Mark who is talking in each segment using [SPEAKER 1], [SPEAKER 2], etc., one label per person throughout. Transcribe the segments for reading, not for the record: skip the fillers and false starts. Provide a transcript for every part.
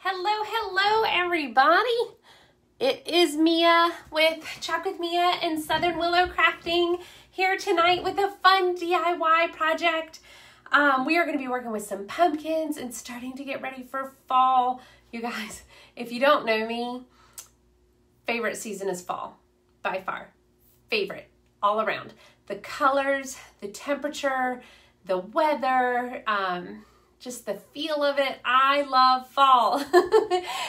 [SPEAKER 1] Hello everybody. It is Mia with Chalk with Mia and Southern Willow Crafting here tonight with a fun DIY project. We are going to be working with some pumpkins and starting to get ready for fall. You guys, if you don't know me, favorite season is fall, by far. Favorite, all around. The colors, the temperature, the weather, just the feel of it. I love fall.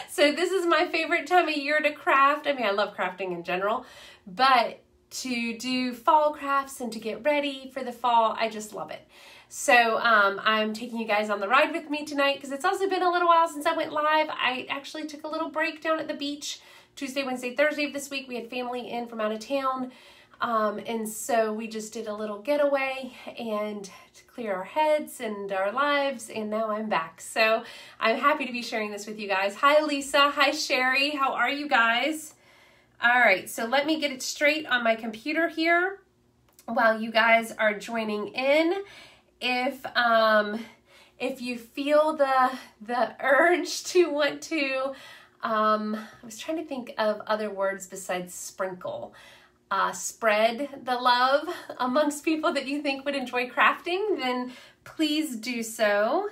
[SPEAKER 1] So this is my favorite time of year to craft. I mean, I love crafting in general, but to do fall crafts and to get ready for the fall, I just love it. So I'm taking you guys on the ride with me tonight because it's also been a little while since I went live. I actually took a little break down at the beach Tuesday, Wednesday, Thursday of this week. We had family in from out of town. And so we just did a little getaway and to clear our heads and our lives, and now I'm back. So I'm happy to be sharing this with you guys. Hi Lisa, hi Sherry, how are you guys? All right, so let me get it straight on my computer here while you guys are joining in. If you feel the urge to want to, I was trying to think of other words besides sprinkle. Spread the love amongst people that you think would enjoy crafting, then please do so.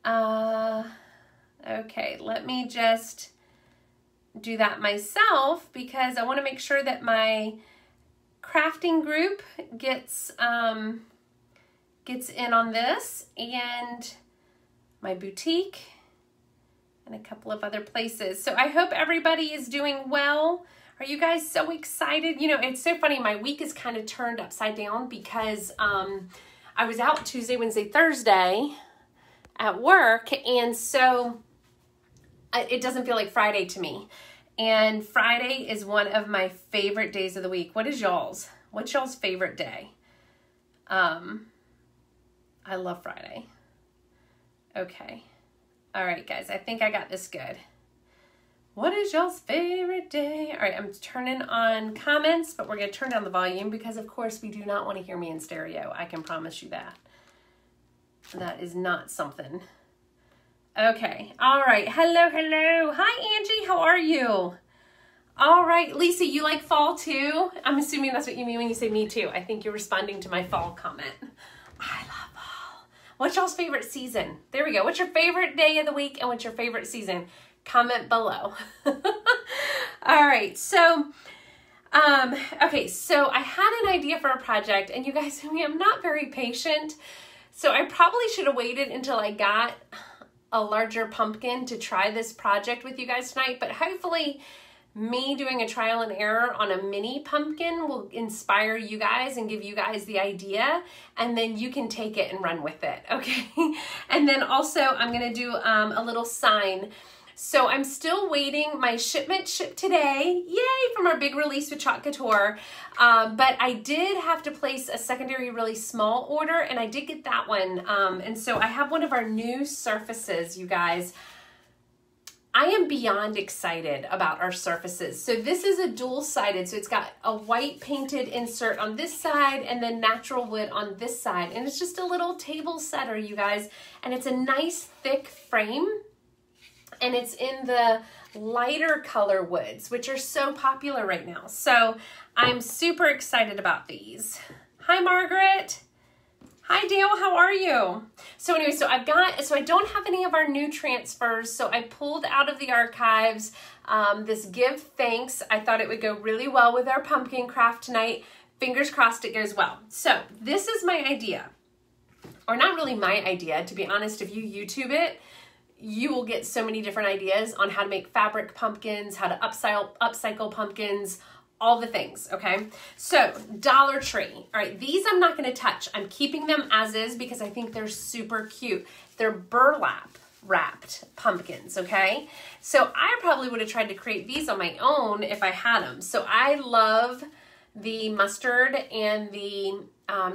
[SPEAKER 1] Okay, let me just do that myself because I want to make sure that my crafting group gets in on this, and my boutique and a couple of other places. So I hope everybody is doing well. Are you guys so excited? You know, it's so funny. My week is kind of turned upside down because I was out Tuesday, Wednesday, Thursday at work. And so it doesn't feel like Friday to me. And Friday is one of my favorite days of the week. What is y'all's? What's y'all's favorite day? I love Friday. Okay. All right, guys. I think I got this good. What is y'all's favorite day? All right, I'm turning on comments, but we're going to turn down the volume because, of course, we do not want to hear me in stereo. I can promise you that. That is not something. Okay, all right. Hello, hello. Hi, Angie. How are you? All right, Lisa, you like fall too? I'm assuming that's what you mean when you say me too. I think you're responding to my fall comment. I love fall. What's y'all's favorite season? There we go. What's your favorite day of the week and what's your favorite season? Comment below. All right, so okay, so I had an idea for a project, and you guys, I'm not very patient, so I probably should have waited until I got a larger pumpkin to try this project with you guys tonight, but hopefully me doing a trial and error on a mini pumpkin will inspire you guys and give you guys the idea, and then you can take it and run with it, okay? And then also I'm gonna do a little sign. So I'm still waiting. My shipment shipped today. Yay, from our big release with Chalk Couture. But I did have to place a secondary really small order, and I did get that one. And so I have one of our new surfaces, you guys. I am beyond excited about our surfaces. So this is a dual-sided, so it's got a white painted insert on this side and then natural wood on this side. And it's just a little table setter, you guys. And it's a nice thick frame. And it's in the lighter color woods, which are so popular right now. So I'm super excited about these. Hi, Margaret. Hi, Dale. How are you? So anyway, so I don't have any of our new transfers. So I pulled out of the archives this Give Thanks. I thought it would go really well with our pumpkin craft tonight. Fingers crossed it goes well. So this is my idea, or not really my idea, to be honest. If you YouTube it, you will get so many different ideas on how to make fabric pumpkins, how to upcycle pumpkins, all the things, okay? So, Dollar Tree. All right, these I'm not going to touch. I'm keeping them as is because I think they're super cute. They're burlap wrapped pumpkins, okay? So, I probably would have tried to create these on my own if I had them. So, I love the mustard and the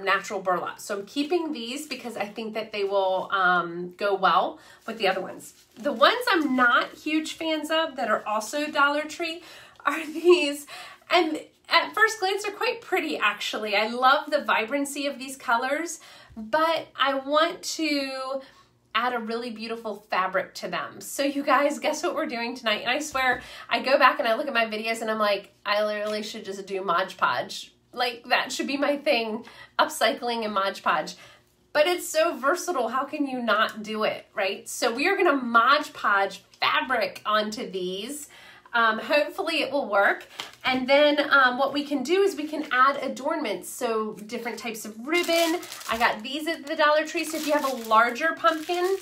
[SPEAKER 1] natural burlap. So I'm keeping these because I think that they will go well with the other ones. The ones I'm not huge fans of that are also Dollar Tree are these, and at first glance they're quite pretty actually. I love the vibrancy of these colors, but I want to add a really beautiful fabric to them. So you guys, guess what we're doing tonight? And I swear, I go back and I look at my videos and I'm like, I literally should just do Mod Podge. Like, that should be my thing, upcycling and Mod Podge. But it's so versatile, how can you not do it, right? So we are gonna Mod Podge fabric onto these. Hopefully it will work. And then what we can do is we can add adornments. So different types of ribbon. I got these at the Dollar Tree. So if you have a larger pumpkin,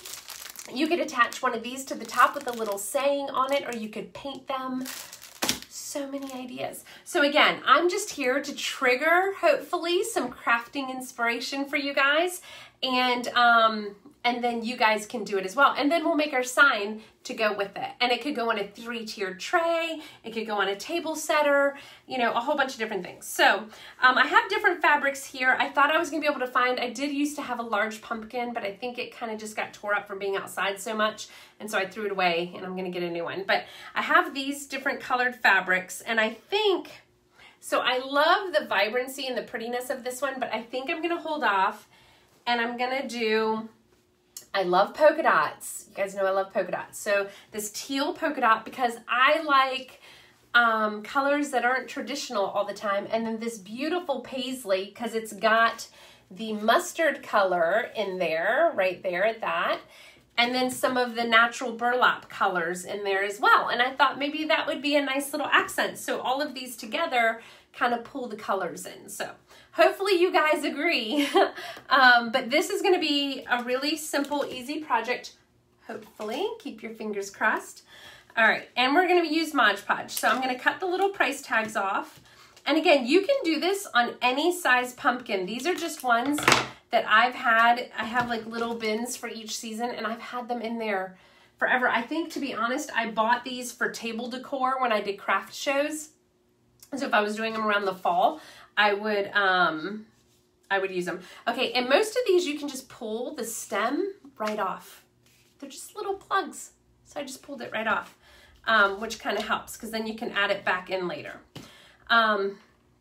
[SPEAKER 1] you could attach one of these to the top with a little saying on it, or you could paint them. So many ideas. So again, I'm just here to trigger, hopefully, some crafting inspiration for you guys. And then you guys can do it as well. And then we'll make our sign to go with it. And it could go on a 3-tiered tray. It could go on a table setter, you know, a whole bunch of different things. So I have different fabrics here. I thought I was gonna be able to find, I did used to have a large pumpkin, but I think it kind of just got tore up from being outside so much. And so I threw it away and I'm gonna get a new one. But I have these different colored fabrics, and I think, so I love the vibrancy and the prettiness of this one, but I think I'm gonna hold off and I'm gonna do, I love polka dots. You guys know I love polka dots. So this teal polka dot, because I like colors that aren't traditional all the time. And then this beautiful paisley, because it's got the mustard color in there, right there at that. And then some of the natural burlap colors in there as well. And I thought maybe that would be a nice little accent. So all of these together kind of pull the colors in. So hopefully you guys agree. But this is gonna be a really simple, easy project. Hopefully, keep your fingers crossed. All right, and we're gonna use Mod Podge. So I'm gonna cut the little price tags off. And again, you can do this on any size pumpkin. These are just ones that I've had. I have like little bins for each season, and I've had them in there forever. I think, to be honest, I bought these for table decor when I did craft shows. So if I was doing them around the fall, I would use them. Okay, and most of these you can just pull the stem right off. They're just little plugs. So I just pulled it right off, which kind of helps because then you can add it back in later. So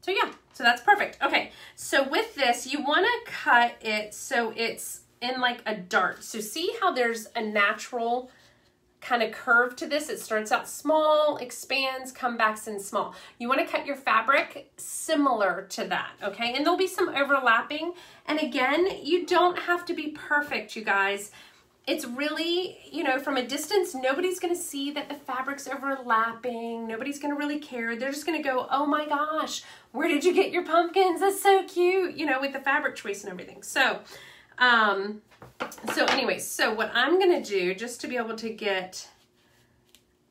[SPEAKER 1] yeah, so that's perfect. Okay, so with this, you want to cut it so it's in like a dart. So see how there's a natural kind of curve to this. It starts out small, expands, comes back in small. You want to cut your fabric similar to that, okay? And there'll be some overlapping. And again, you don't have to be perfect, you guys. It's really, you know, from a distance, nobody's going to see that the fabric's overlapping. Nobody's going to really care. They're just going to go, oh my gosh, where did you get your pumpkins? That's so cute, you know, with the fabric choice and everything. So, anyways, so what I'm going to do, just to be able to get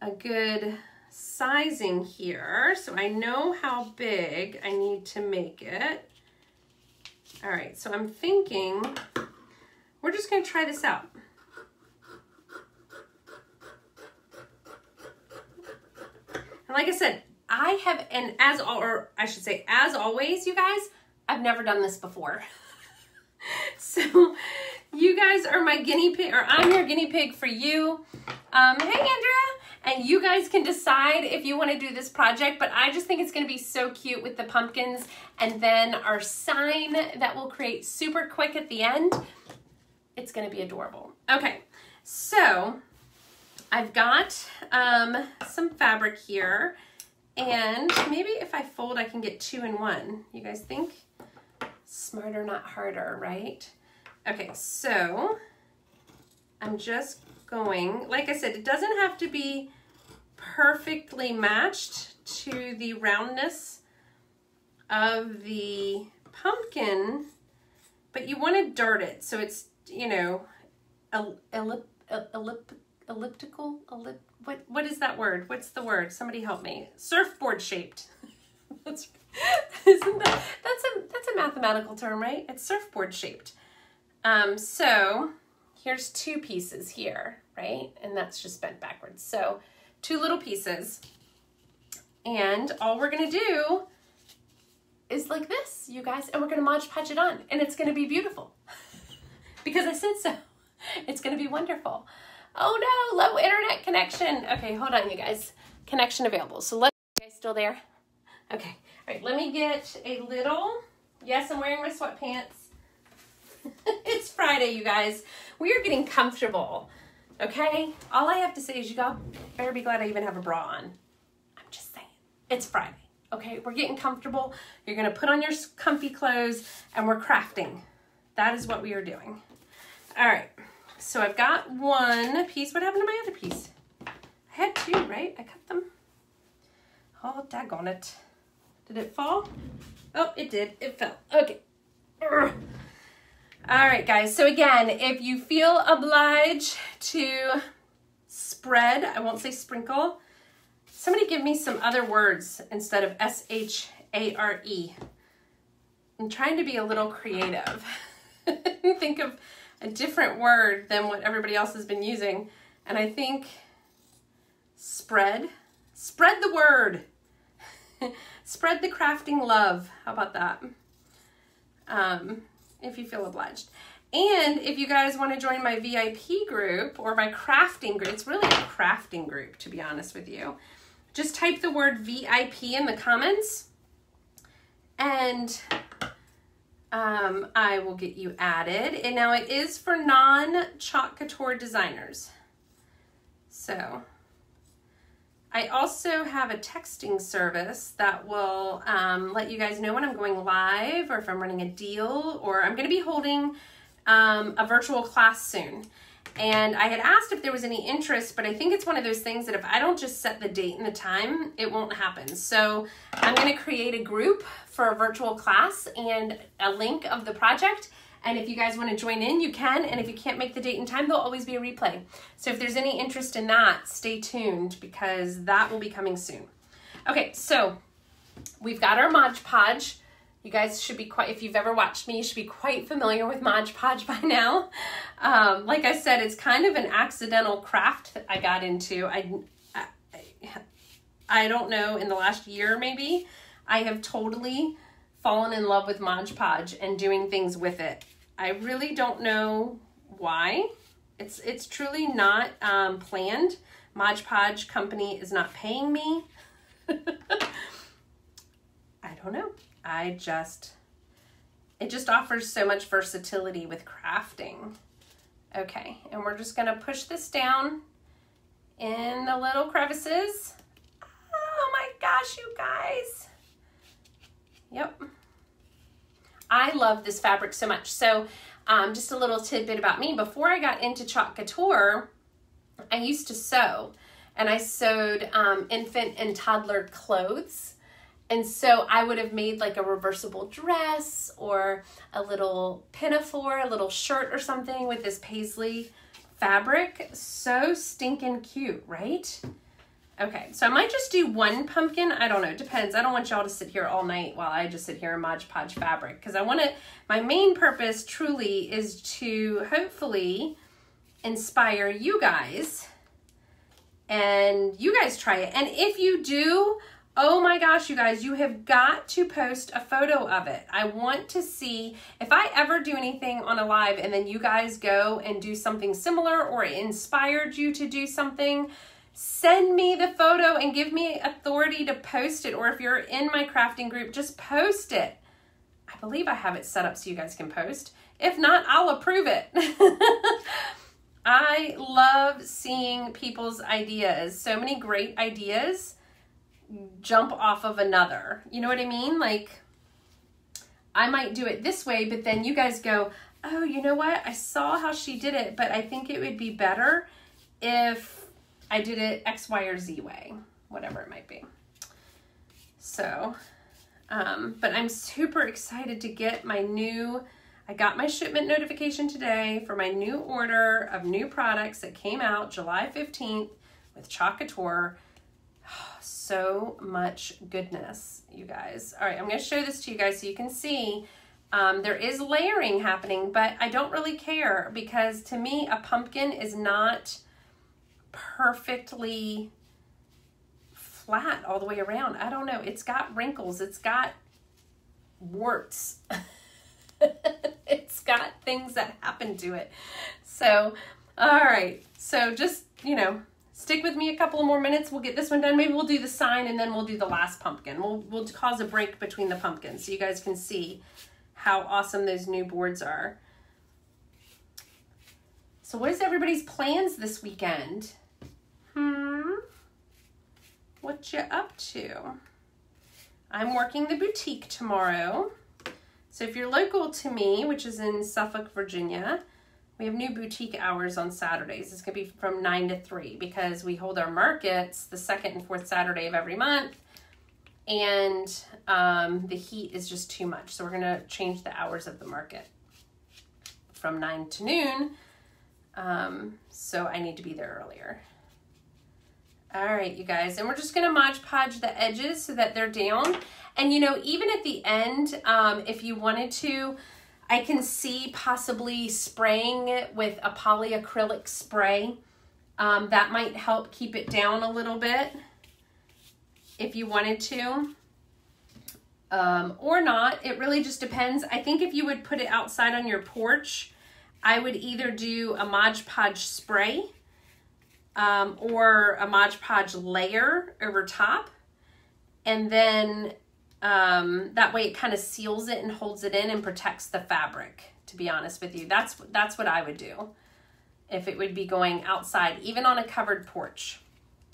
[SPEAKER 1] a good sizing here, so I know how big I need to make it. All right, so I'm thinking we're just going to try this out. And like I said, I have, and as always, you guys, I've never done this before. So you guys are my guinea pig, or I'm your guinea pig for you. Hey, Andrea. And you guys can decide if you want to do this project, but I just think it's going to be so cute with the pumpkins. And then our sign that we'll create super quick at the end. It's going to be adorable. Okay, so I've got some fabric here, and maybe if I fold, I can get 2 in 1. You guys think? Smarter, not harder, right? Okay, so I'm just going, like I said, it doesn't have to be perfectly matched to the roundness of the pumpkin, but you want to dart it so it's, you know, elliptical, what is that word? What's the word? Somebody help me. Surfboard shaped. That's a mathematical term, right? It's surfboard shaped. So here's 2 pieces here, right? And that's just bent backwards. So 2 little pieces. And all we're gonna do is like this, you guys, and we're gonna Mod Podge it on, and it's gonna be beautiful. Because I said so. It's gonna be wonderful. Oh no, low internet connection. Okay, hold on, you guys. Connection available. So you guys still there? Okay, all right, let me get a little, yes, I'm wearing my sweatpants. It's Friday, you guys. We are getting comfortable, okay? All I have to say is you all better be glad I even have a bra on. I'm just saying. It's Friday, okay? We're getting comfortable. You're going to put on your comfy clothes, and we're crafting. That is what we are doing. All right. So I've got one piece. What happened to my other piece? I had two, right? I cut them. Oh, daggone it. Did it fall? Oh, it did. It fell. Okay. All right, guys. So again, if you feel obliged to spread, I won't say sprinkle. Somebody give me some other words instead of S-H-A-R-E. I'm trying to be a little creative. Think of a different word than what everybody else has been using. And I think spread the word. Spread the crafting love. How about that? If you feel obliged. And if you guys want to join my VIP group or my crafting group, it's really a crafting group, to be honest with you. Just type the word VIP in the comments and I will get you added. And now it is for non-Chalk Couture designers. So I also have a texting service that will let you guys know when I'm going live or if I'm running a deal, or I'm going to be holding a virtual class soon. And I had asked if there was any interest, but I think it's one of those things that if I don't just set the date and the time, it won't happen. So I'm going to create a group for a virtual class and a link of the project. And if you guys want to join in, you can. And if you can't make the date and time, there'll always be a replay. So if there's any interest in that, stay tuned because that will be coming soon. Okay, so we've got our Mod Podge. You guys should be quite, if you've ever watched me, you should be quite familiar with Mod Podge by now. Like I said, it's kind of an accidental craft that I got into. I don't know, in the last year maybe, I have totally fallen in love with Mod Podge and doing things with it. I really don't know why. It's truly not planned. Mod Podge company is not paying me. I don't know. It just offers so much versatility with crafting. Okay, and we're just gonna push this down in the little crevices. Oh my gosh, you guys. Yep. I love this fabric so much. So just a little tidbit about me. Before I got into Chalk Couture, I used to sew, and I sewed infant and toddler clothes. And so I would have made like a reversible dress or a little pinafore, a little shirt or something with this paisley fabric. So stinking cute, right? Okay, so I might just do one pumpkin. I don't know, it depends. I don't want y'all to sit here all night while I just sit here in Mod Podge fabric, because I want to, my main purpose truly is to hopefully inspire you guys and you guys try it. And if you do, oh my gosh, you guys, you have got to post a photo of it. I want to see if I ever do anything on a live and then you guys go and do something similar or it inspired you to do something, send me the photo and give me authority to post it. Or if you're in my crafting group, just post it. I believe I have it set up so you guys can post. If not, I'll approve it. I love seeing people's ideas. So many great ideas jump off of another. You know what I mean? Like, I might do it this way, but then you guys go, oh, you know what? I saw how she did it, but I think it would be better if I did it X, Y, or Z way, whatever it might be. So, but I'm super excited to get my new, I got my shipment notification today for my new order of new products that came out July 15th with Chalk Couture. So much goodness, you guys. All right, I'm going to show this to you guys so you can see. There is layering happening, but I don't really care because to me, a pumpkin is not perfectly flat all the way around. I don't know. It's got wrinkles. It's got warts. It's got things that happen to it. So, all right. So just, you know, stick with me a couple of more minutes. We'll get this one done. Maybe we'll do the sign and then we'll do the last pumpkin. We'll cause a break between the pumpkins so you guys can see how awesome those new boards are. So what is everybody's plans this weekend? What you up to? I'm working the boutique tomorrow. So if you're local to me, which is in Suffolk, Virginia, we have new boutique hours on Saturdays. It's gonna be from 9 to 3 because we hold our markets the 2nd and 4th Saturday of every month. And the heat is just too much. So we're gonna change the hours of the market from 9 to noon. So I need to be there earlier. All right, you guys, and we're just gonna Mod Podge the edges so that they're down. And you know, even at the end, if you wanted to, I can see possibly spraying it with a polyacrylic spray. That might help keep it down a little bit if you wanted to, or not. It really just depends. I think if you would put it outside on your porch, I would either do a Mod Podge spray or a Mod Podge layer over top, and then that way it kind of seals it and holds it in and protects the fabric, to be honest with you. That's what I would do if it would be going outside, even on a covered porch.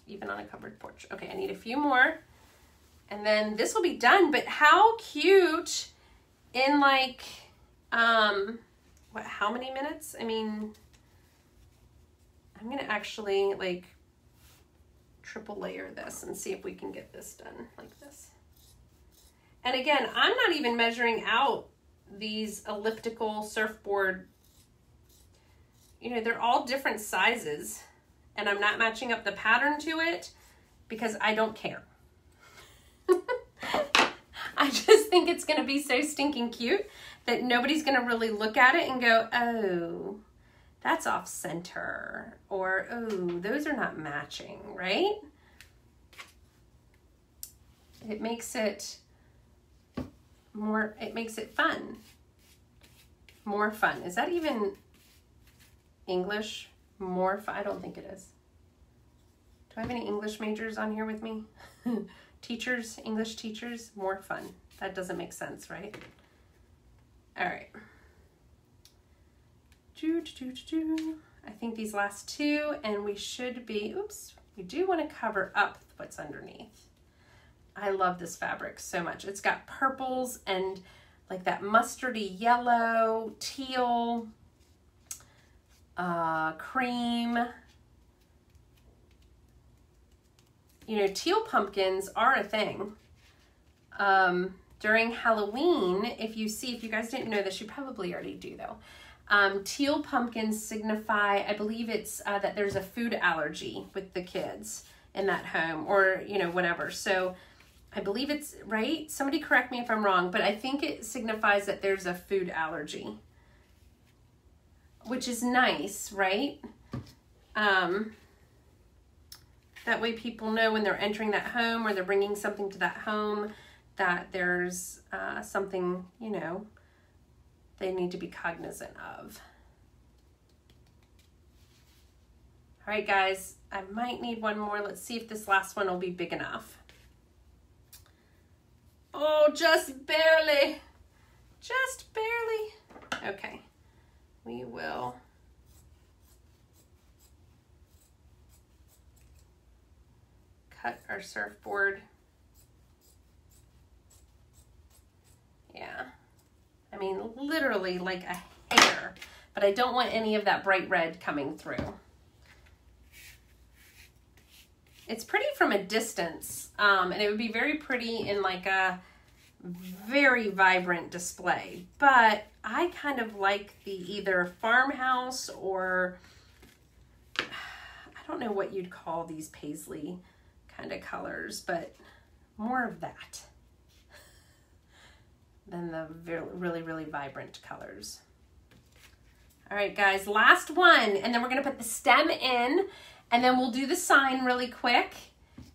[SPEAKER 1] Even on a covered porch. Okay, I need a few more, and then this will be done. But how cute in like, how many minutes? I mean, I'm gonna actually like triple layer this and see if we can get this done like this. And again, I'm not even measuring out these elliptical surfboard. You know, they're all different sizes, and I'm not matching up the pattern to it because I don't care. I just think it's gonna be so stinking cute that nobody's gonna really look at it and go, oh, that's off center, or oh, those are not matching, right? It makes it more, it makes it fun. More fun. Is that even English? More fun? I don't think it is. Do I have any English majors on here with me? Teachers, English teachers, more fun. That doesn't make sense, right? All right. I think these last two, and we should be, oops, we do want to cover up what's underneath. I love this fabric so much. It's got purples and like that mustardy yellow, teal, cream. You know, teal pumpkins are a thing. During Halloween, if you guys didn't know this, you probably already do though. Teal pumpkins signify, I believe it's that there's a food allergy with the kids in that home, or, you know, whatever. So I believe it's, right? Somebody correct me if I'm wrong, but I think it signifies that there's a food allergy, which is nice, right? That way people know when they're entering that home or they're bringing something to that home that there's something, you know, they need to be cognizant of. All right, guys, I might need one more. Let's see if this last one will be big enough. Oh, just barely. Just barely. Okay, we will. Cut our surfboard. Yeah. I mean, literally like a hair, but I don't want any of that bright red coming through. It's pretty from a distance, and it would be very pretty in like a very vibrant display, but I kind of like the either farmhouse or I don't know what you'd call these paisley kind of colors, but more of that than the really, really vibrant colors. All right, guys, last one, and then we're gonna put the stem in, and then we'll do the sign really quick.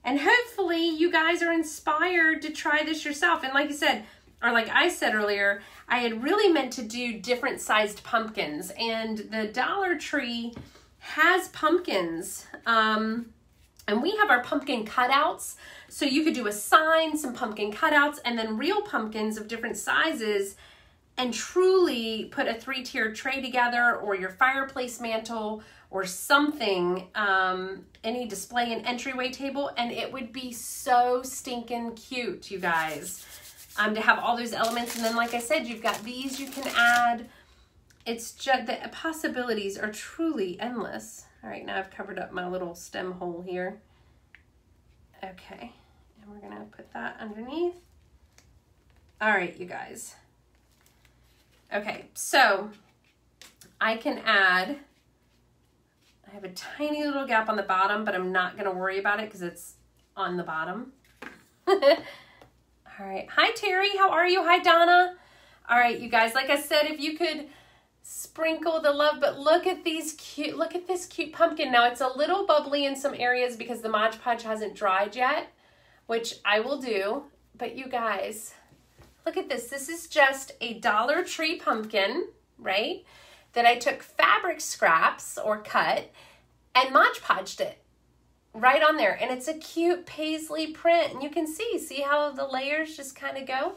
[SPEAKER 1] And hopefully you guys are inspired to try this yourself. And like you said, or like I said earlier, I had really meant to do different sized pumpkins, and the Dollar Tree has pumpkins. And we have our pumpkin cutouts. So you could do a sign, some pumpkin cutouts, and then real pumpkins of different sizes. and truly put a 3-tiered tray together, or your fireplace mantle, or something, any display and entryway table, and it would be so stinking cute, you guys, to have all those elements. And then, like I said, you've got these you can add. It's just, the possibilities are truly endless. All right, now I've covered up my little stem hole here. Okay, and we're gonna put that underneath. All right, you guys. Okay, so I can add, I have a tiny little gap on the bottom, but I'm not gonna worry about it because it's on the bottom. All right, hi Terry, how are you? Hi Donna. All right, you guys, like I said, if you could sprinkle the love, but look at these cute, look at this cute pumpkin. Now it's a little bubbly in some areas because the Mod Podge hasn't dried yet, which I will do, but you guys, look at this. This is just a Dollar Tree pumpkin, right? That I took fabric scraps or cut and Mod Podged it right on there. And it's a cute paisley print. And you can see how the layers just kind of go.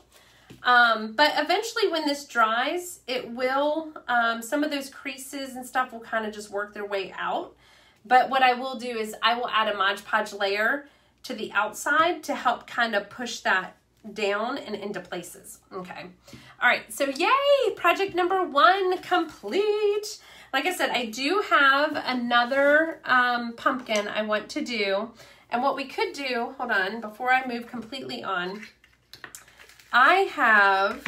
[SPEAKER 1] But eventually when this dries, it will, some of those creases and stuff will kind of just work their way out. But what I will do is I will add a Mod Podge layer to the outside to help kind of push that down and into places. Okay. All right. So yay, project number 1 complete. Like I said, I do have another pumpkin I want to do. And what we could do, hold on, before I move completely on, I have,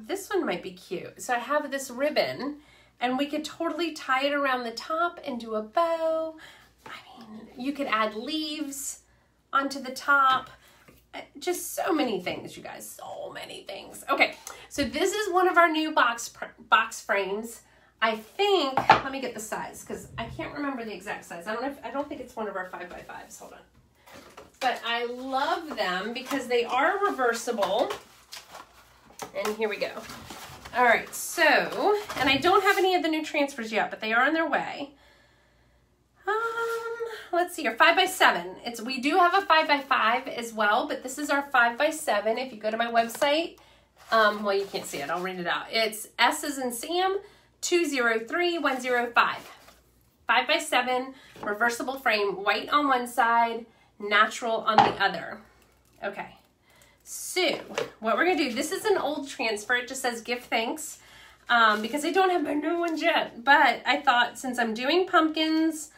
[SPEAKER 1] this one might be cute. So I have this ribbon and we could totally tie it around the top and do a bow. I mean, you could add leaves onto the top. Just so many things, you guys, so many things. Okay, so this is one of our new box frames. I think, let me get the size because I can't remember the exact size. I don't think it's one of our 5x5s. Hold on. But I love them because they are reversible. And here we go. All right, so, and I don't have any of the new transfers yet, but they are on their way. Let's see here, 5x7. We do have a 5x5 as well, but this is our 5x7. If you go to my website, well, you can't see it. I'll read it out. It's S as in Sam, 203105. 5x7, reversible frame, white on one side, natural on the other. Okay, so what we're gonna do, this is an old transfer. It just says give thanks because I don't have my new ones yet. But I thought since I'm doing pumpkins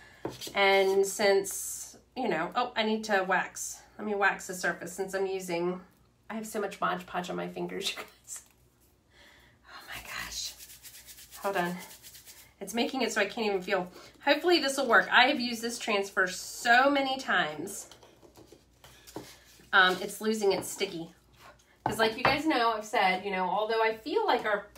[SPEAKER 1] and since, you know, oh, I need to wax. Let me wax the surface since I'm using, I have so much Mod Podge on my fingers, you guys. Oh my gosh. Hold on. It's making it so I can't even feel. Hopefully this will work. I have used this transfer so many times. It's losing its sticky. Because like you guys know, I've said, you know, although I feel like our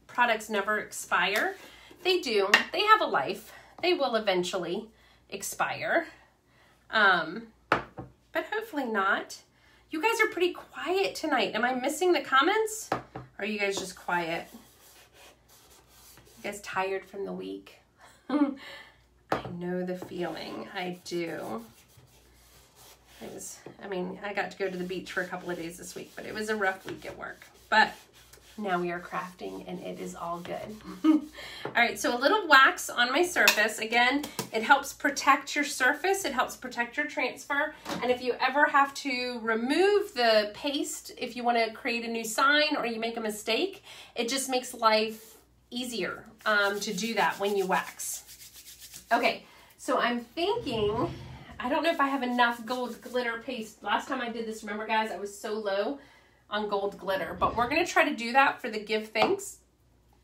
[SPEAKER 1] products never expire, they do. They have a life. They will eventually expire. But hopefully not. You guys are pretty quiet tonight. Am I missing the comments? Or are you guys just quiet? You guys tired from the week? I know the feeling. I do. I mean, I got to go to the beach for a couple of days this week, but it was a rough week at work. But now we are crafting and it is all good. All right, so a little wax on my surface. Again, it helps protect your surface. It helps protect your transfer. And if you ever have to remove the paste, if you want to create a new sign or you make a mistake, it just makes life easier to do that when you wax. Okay, so I'm thinking, I don't know if I have enough gold glitter paste. Last time I did this, remember guys, I was so low on gold glitter, but we're gonna try to do that for the give thanks.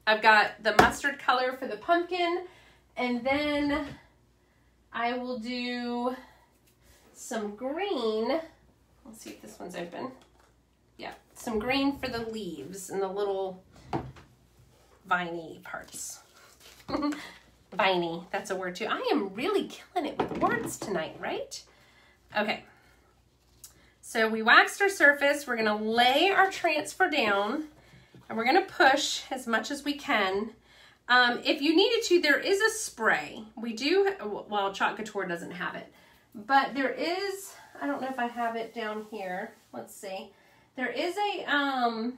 [SPEAKER 1] I've got the mustard color for the pumpkin, and then I will do some green. Let's see if this one's open. Yeah, some green for the leaves and the little viney parts. Viney, that's a word too. I am really killing it with words tonight, right? Okay. So we waxed our surface. We're gonna lay our transfer down and we're gonna push as much as we can. If you needed to, there is a spray. We do, well, Chalk Couture doesn't have it, but there is, I don't know if I have it down here. Let's see. There is a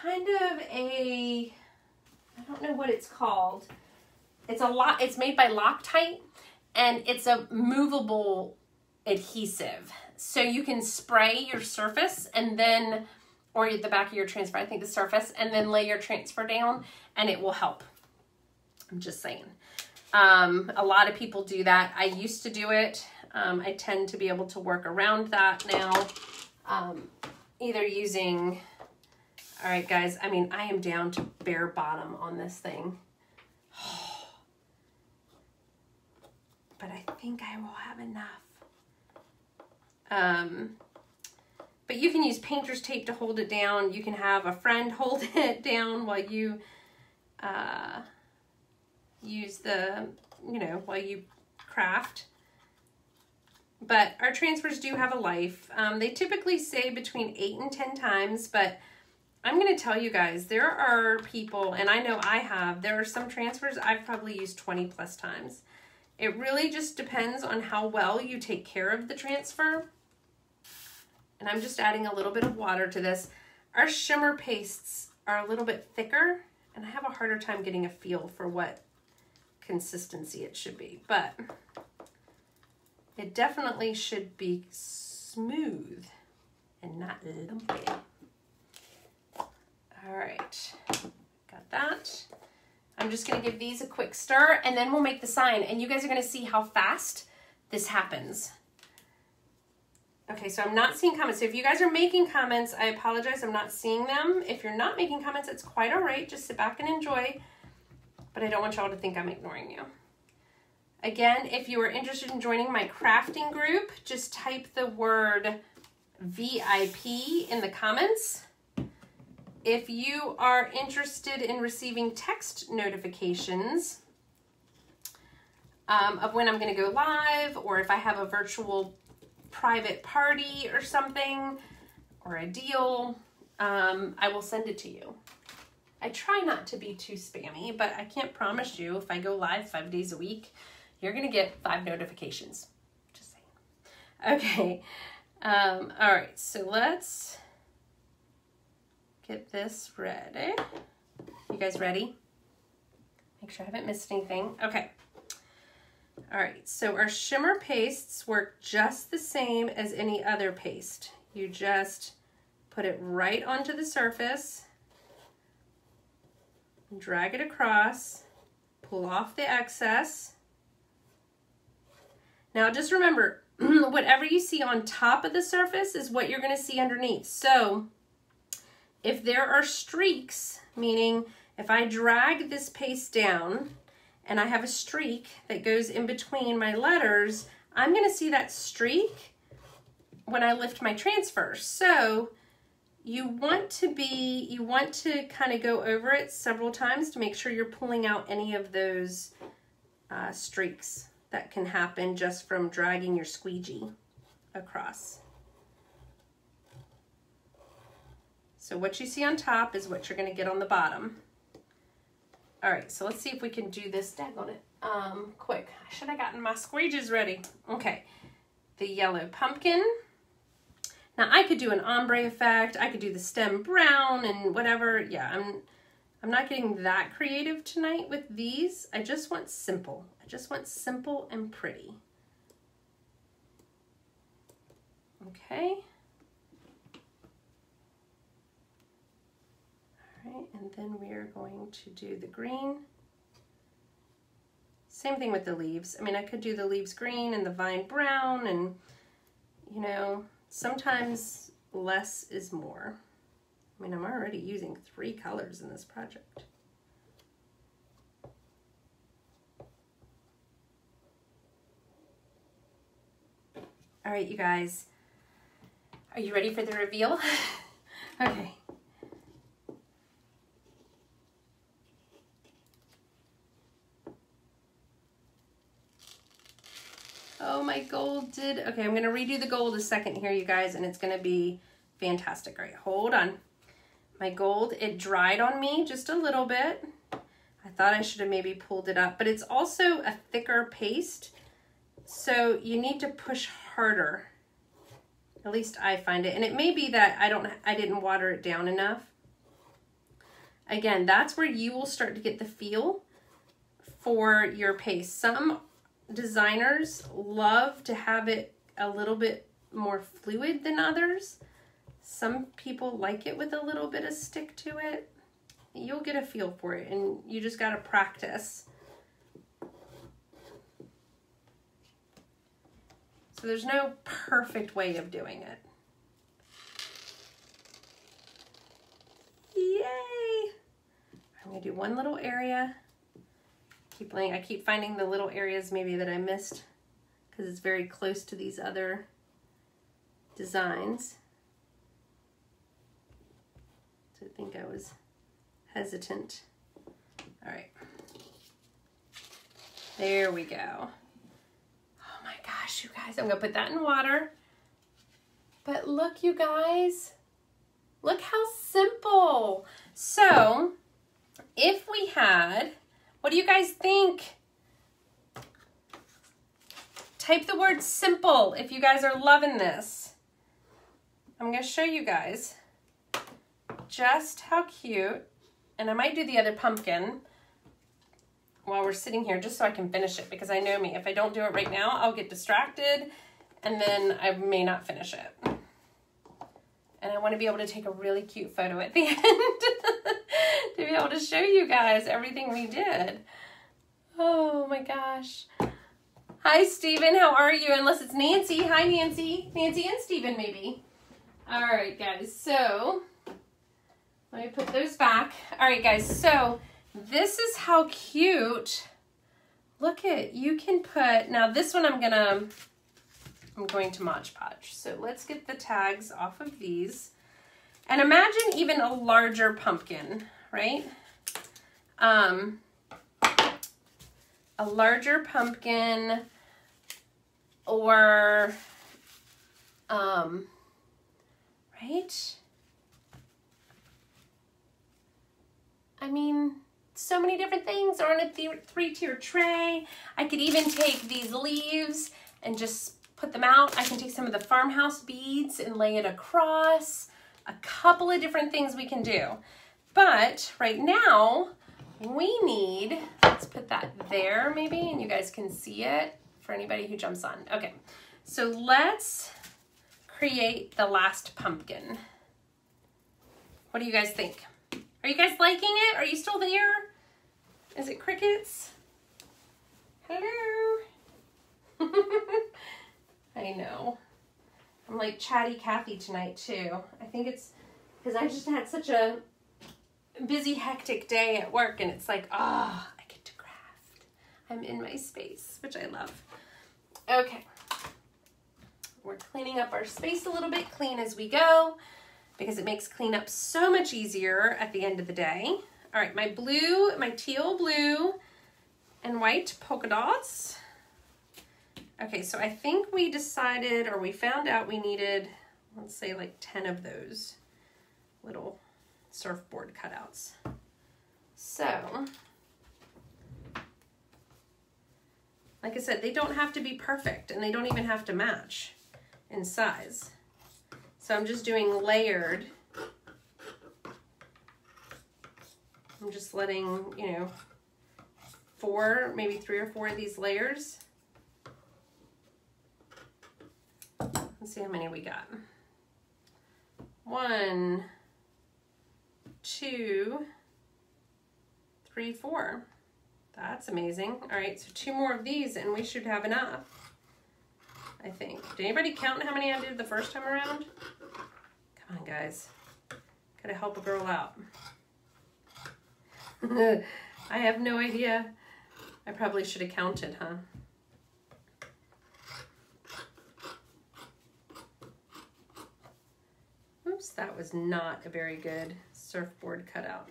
[SPEAKER 1] kind of a, I don't know what it's called. It's made by Loctite, and it's a movable adhesive. So you can spray your surface and then, or the back of your transfer, I think the surface, and then lay your transfer down and it will help. I'm just saying. A lot of people do that. I used to do it. I tend to be able to work around that now. Either using, all right guys, I mean, I am down to bare bottom on this thing. But I think I will have enough. But you can use painter's tape to hold it down. You can have a friend hold it down while you use the, while you craft. But our transfers do have a life. They typically say between 8 and 10 times, but I'm going to tell you guys, there are people, and I know there are some transfers I've probably used 20 plus times. It really just depends on how well you take care of the transfer. And I'm just adding a little bit of water to this. Our shimmer pastes are a little bit thicker, and I have a harder time getting a feel for what consistency it should be, but it definitely should be smooth and not lumpy. All right, got that. I'm just gonna give these a quick stir and then we'll make the sign, and you guys are gonna see how fast this happens. Okay, so I'm not seeing comments. So if you guys are making comments, I apologize, I'm not seeing them. If you're not making comments, it's quite all right. Just sit back and enjoy, but I don't want y'all to think I'm ignoring you. Again, if you are interested in joining my crafting group, just type the word VIP in the comments. If you are interested in receiving text notifications of when I'm going to go live, or if I have a virtual private party or something, or a deal, I will send it to you. I try not to be too spammy, but I can't promise you if I go live 5 days a week, you're going to get 5 notifications. Just saying. Okay. All right. So let's get this ready. You guys ready? Make sure I haven't missed anything. Okay. All right. So our shimmer pastes work just the same as any other paste. You just put it right onto the surface, drag it across, pull off the excess. Now just remember, whatever you see on top of the surface is what you're going to see underneath. So if there are streaks, meaning if I drag this paste down and I have a streak that goes in between my letters, I'm going to see that streak when I lift my transfer. So you want to kind of go over it several times to make sure you're pulling out any of those streaks that can happen just from dragging your squeegee across. So what you see on top is what you're going to get on the bottom. All right, so let's see if we can do this daggone it quick. I should have gotten my squeegees ready. Okay, the yellow pumpkin. Now I could do an ombre effect. I could do the stem brown and whatever. Yeah, I'm not getting that creative tonight with these. I just want simple. I just want simple and pretty. Okay. All right, and then we are going to do the green. Same thing with the leaves. I mean, I could do the leaves green and the vine brown, and sometimes less is more. I mean, I'm already using 3 colors in this project. All right, you guys, are you ready for the reveal? Okay. Oh, my gold did. Okay, I'm going to redo the gold a second here, you guys, and it's going to be fantastic. All right, hold on. My gold, it dried on me just a little bit. I thought I should have maybe pulled it up, but it's also a thicker paste, so you need to push harder. At least I find it, and it may be that I didn't water it down enough. Again, that's where you will start to get the feel for your paste. Some designers love to have it a little bit more fluid than others. Some people like it with a little bit of stick to it. You'll get a feel for it, and you just got to practice. So there's no perfect way of doing it. Yay! I'm gonna do one little area. I keep finding the little areas maybe that I missed because it's very close to these other designs. So I think I was hesitant. All right. There we go. Oh my gosh, you guys, I'm gonna put that in water. But look, you guys, look how simple. So if we had, what do you guys think? Type the word simple if you guys are loving this. I'm gonna show you guys just how cute, and I might do the other pumpkin while we're sitting here just so I can finish it, because I know me, if I don't do it right now, I'll get distracted and then I may not finish it. And I want to be able to take a really cute photo at the end to be able to show you guys everything we did. Oh my gosh. Hi, Steven. How are you? Unless it's Nancy. Hi, Nancy. Nancy and Steven, maybe. All right, guys. So let me put those back. All right, guys. So this is how cute. Look at, you can put, now this one I'm going to Mod Podge. So let's get the tags off of these. And imagine even a larger pumpkin, right? A larger pumpkin, or, right? I mean, so many different things, or on a three-tier tray. I could even take these leaves and just put them out. I can take some of the farmhouse beads and lay it across. A couple of different things we can do. But right now, we need, let's put that there maybe, and you guys can see it for anybody who jumps on. Okay, so let's create the last pumpkin. What do you guys think? Are you guys liking it? Are you still there? Is it crickets? Hello? I know. I'm like chatty Kathy tonight too. I think it's because I just had such a busy, hectic day at work, and it's like, I get to craft. I'm in my space, which I love. Okay. We're cleaning up our space a little bit, clean as we go, because it makes cleanup so much easier at the end of the day. All right, my blue, my teal blue and white polka dots. Okay, so I think we decided, or we found out we needed, let's say like 10 of those little surfboard cutouts. So, like I said, they don't have to be perfect, and they don't even have to match in size. So I'm just doing layered. I'm just letting, you know, maybe 3 or 4 of these layers. Let's see how many we got. 1, 2, 3, 4. That's amazing. All right, so 2 more of these and we should have enough, I think. Did anybody count how many I did the first time around? Come on, guys. Gotta help a girl out. I have no idea. I probably should have counted, huh? Oops, that was not a very good surfboard cutout.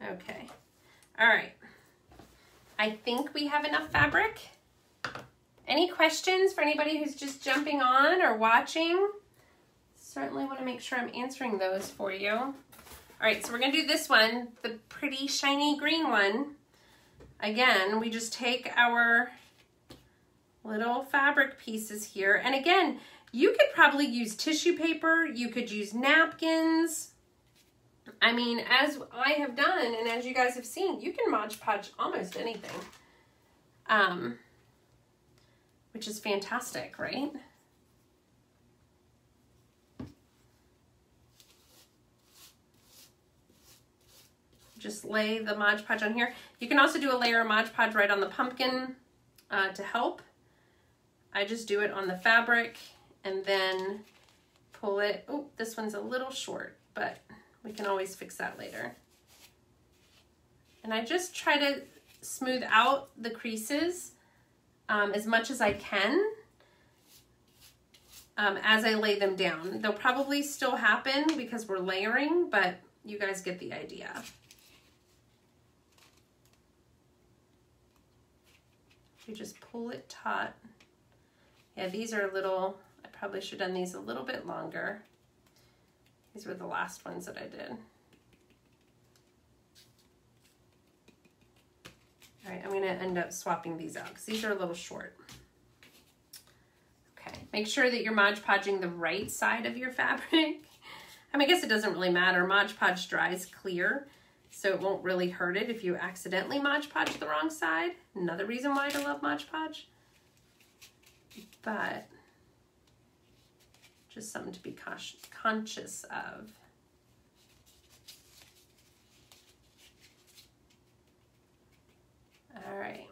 [SPEAKER 1] Okay, all right. I think we have enough fabric. Any questions for anybody who's just jumping on or watching? Certainly want to make sure I'm answering those for you. All right, so we're gonna do this one, the pretty shiny green one. Again, we just take our little fabric pieces here. And again, You could probably use tissue paper. You could use napkins. I mean, as I have done and as you guys have seen, you can Mod Podge almost anything. Which is fantastic, right? Just lay the Mod Podge on here. You can also do a layer of Mod Podge right on the pumpkin to help. I just do it on the fabric and then pull it. Oh, this one's a little short, but we can always fix that later. And I just try to smooth out the creases as much as I can as I lay them down. They'll probably still happen because we're layering, but you guys get the idea. You just pull it taut. Yeah, these are a little, I probably should have done these a little bit longer. These were the last ones that I did. All right, I'm gonna end up swapping these out because these are a little short. Okay, make sure that you're Mod Podging the right side of your fabric. I mean, I guess it doesn't really matter. Mod Podge dries clear, so it won't really hurt it if you accidentally Mod Podge the wrong side. Another reason why I love Mod Podge. But just something to be conscious of. All right.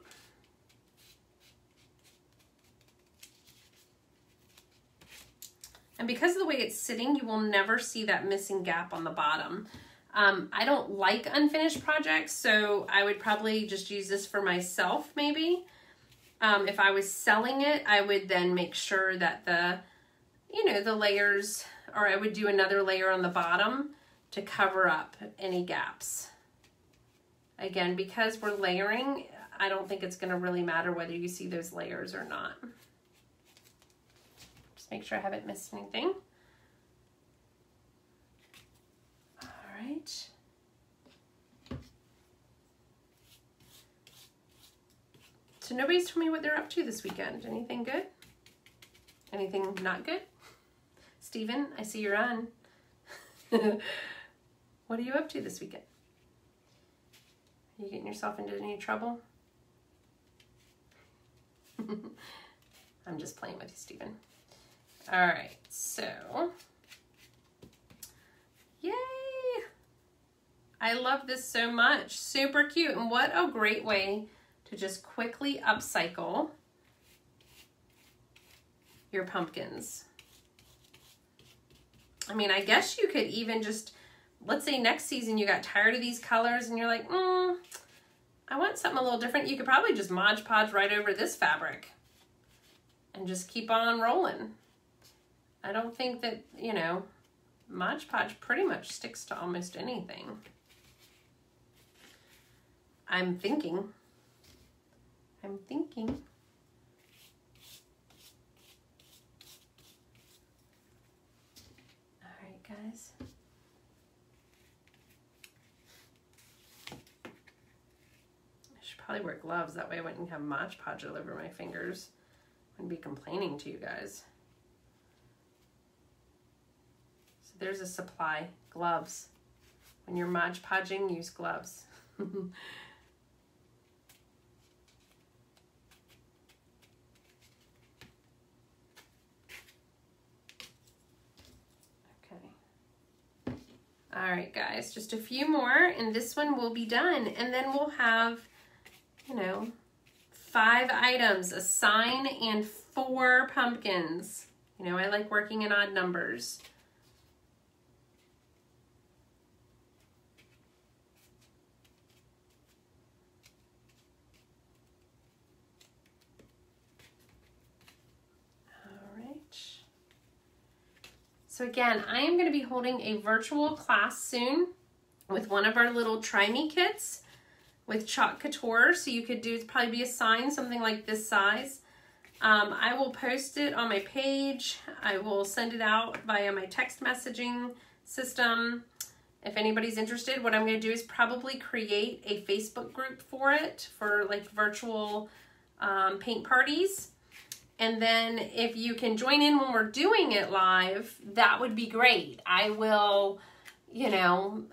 [SPEAKER 1] And because of the way it's sitting, you will never see that missing gap on the bottom. I don't like unfinished projects, so I would probably just use this for myself maybe. If I was selling it, I would then make sure that the layers, or I would do another layer on the bottom to cover up any gaps. Again, because we're layering, I don't think it's going to really matter whether you see those layers or not. Just make sure I haven't missed anything. All right. So nobody's told me what they're up to this weekend. Anything good? Anything not good? Steven, I see you're on. What are you up to this weekend? Are you getting yourself into any trouble? I'm just playing with you, Steven. All right, so, yay! I love this so much. Super cute, and what a great way to just quickly upcycle your pumpkins. I mean, I guess you could even just, let's say next season you got tired of these colors and you're like, I want something a little different. You could probably just Mod Podge right over this fabric and just keep on rolling. I don't think that, you know, Mod Podge pretty much sticks to almost anything. I'm thinking. All right, guys. I should probably wear gloves. That way I wouldn't have Mod Podge all over my fingers. I wouldn't be complaining to you guys. So there's a supply. Gloves. When you're Mod Podging, use gloves. All right, guys, just a few more, and this one will be done. And then we'll have, you know, 5 items, a sign, and 4 pumpkins. You know, I like working in odd numbers. So again, I am going to be holding a virtual class soon with one of our little Try Me kits with Chalk Couture. So you could do, probably be a sign, something like this size. I will post it on my page. I will send it out via my text messaging system. If anybody's interested, what I'm going to do is probably create a Facebook group for it, for like virtual paint parties. And then if you can join in when we're doing it live, that would be great. I will, you know,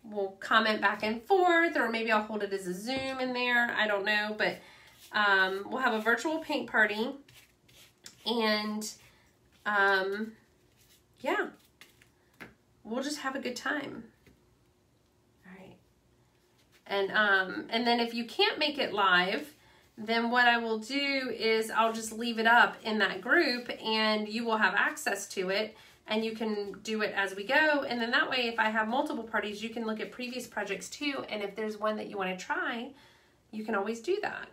[SPEAKER 1] we'll comment back and forth, or maybe I'll hold it as a Zoom in there. I don't know, but we'll have a virtual paint party. And yeah, we'll just have a good time. All right. And then if you can't make it live, then what I will do is I'll just leave it up in that group and you will have access to it and you can do it as we go. And then that way, if I have multiple parties, you can look at previous projects too. And if there's one that you want to try, you can always do that.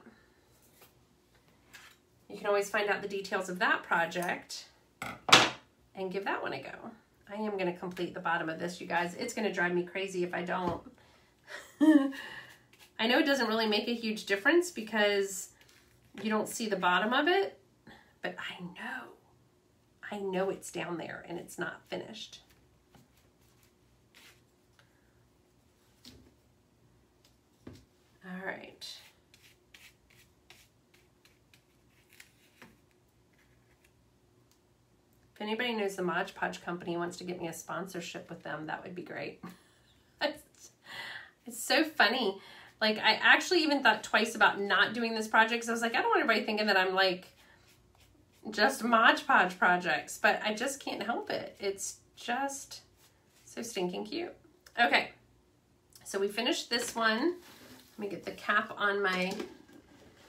[SPEAKER 1] You can always find out the details of that project and give that one a go. I am going to complete the bottom of this, you guys. It's going to drive me crazy if I don't. I know it doesn't really make a huge difference because you don't see the bottom of it, but I know it's down there and it's not finished. All right. If anybody knows the Mod Podge company wants to get me a sponsorship with them, that would be great. It's so funny. Like, I actually even thought twice about not doing this project because I was like, I don't want everybody thinking that I'm like just Mod Podge projects, but I just can't help it. It's just so stinking cute. Okay, so we finished this one. Let me get the cap on my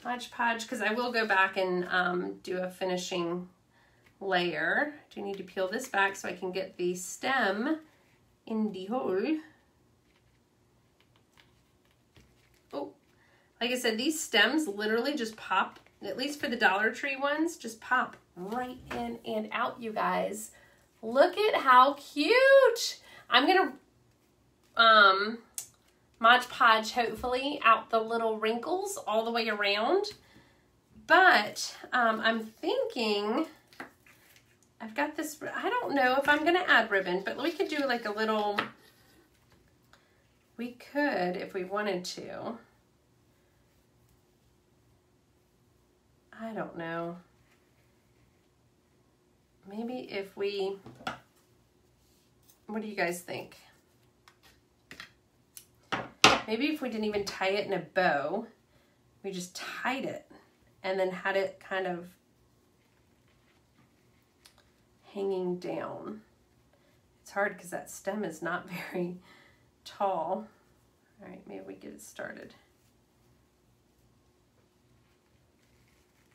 [SPEAKER 1] Mod Podge because I will go back and do a finishing layer. I do need to peel this back so I can get the stem in the hole. Oh, like I said, these stems literally just pop, at least for the Dollar Tree ones, just pop right in and out, you guys. Look at how cute. I'm gonna Mod Podge hopefully out the little wrinkles all the way around. But I'm thinking, I've got this, I don't know if I'm gonna add ribbon, but we could do like a little, we could if we wanted to. I don't know. Maybe if we, what do you guys think? Maybe if we didn't even tie it in a bow, we just tied it and then had it kind of hanging down. It's hard because that stem is not very tall. All right, maybe we get it started.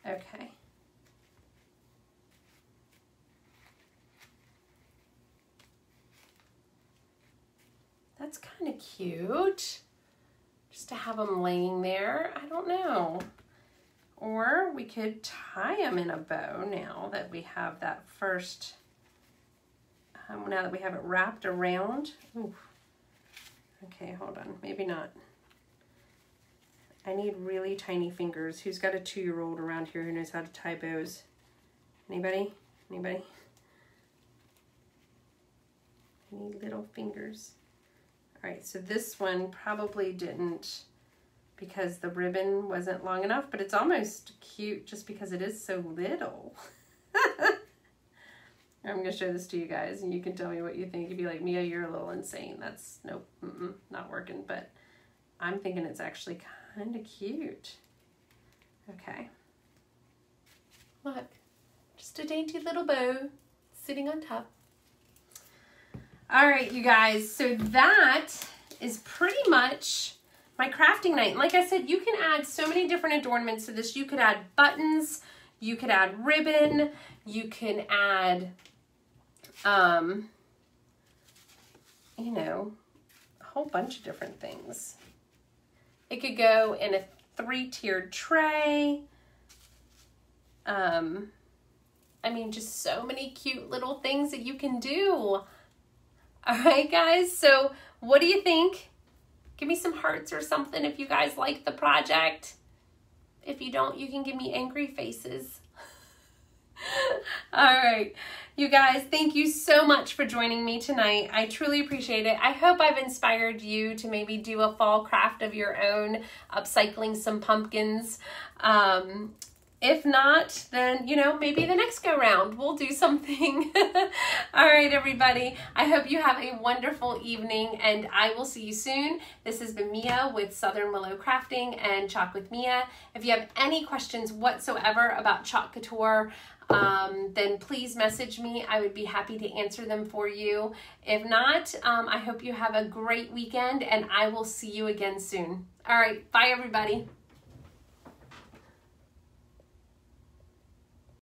[SPEAKER 1] Okay. That's kind of cute. Just to have them laying there. I don't know. Or we could tie them in a bow now that we have that first, now that we have it wrapped around. Ooh. Okay, hold on, maybe not. I need really tiny fingers. Who's got a 2-year-old around here who knows how to tie bows? Anybody? Anybody? I need little fingers. All right, so this one probably didn't because the ribbon wasn't long enough, but it's almost cute just because it is so little. I'm gonna show this to you guys and you can tell me what you think. You'd be like, Mia, you're a little insane. That's, nope, not working, but I'm thinking it's actually kind of cute. Okay. Look, just a dainty little bow sitting on top. All right, you guys, so that is pretty much my crafting night. And like I said, you can add so many different adornments to this. You could add buttons, you could add ribbon, you can add, you know, a whole bunch of different things. It could go in a 3-tiered tray. I mean, just so many cute little things that you can do. All right, guys, so what do you think? Give me some hearts or something if you guys like the project. If you don't, you can give me angry faces. All right, you guys, thank you so much for joining me tonight. I truly appreciate it. I hope I've inspired you to maybe do a fall craft of your own, upcycling some pumpkins. If not, then, you know, maybe the next go round we'll do something. All right, everybody. I hope you have a wonderful evening, and I will see you soon. This has been Mia with Southern Willow Crafting and Chalk with Mia. If you have any questions whatsoever about Chalk Couture, then please message me. I would be happy to answer them for you. If not, I hope you have a great weekend, and I will see you again soon. All right, bye everybody.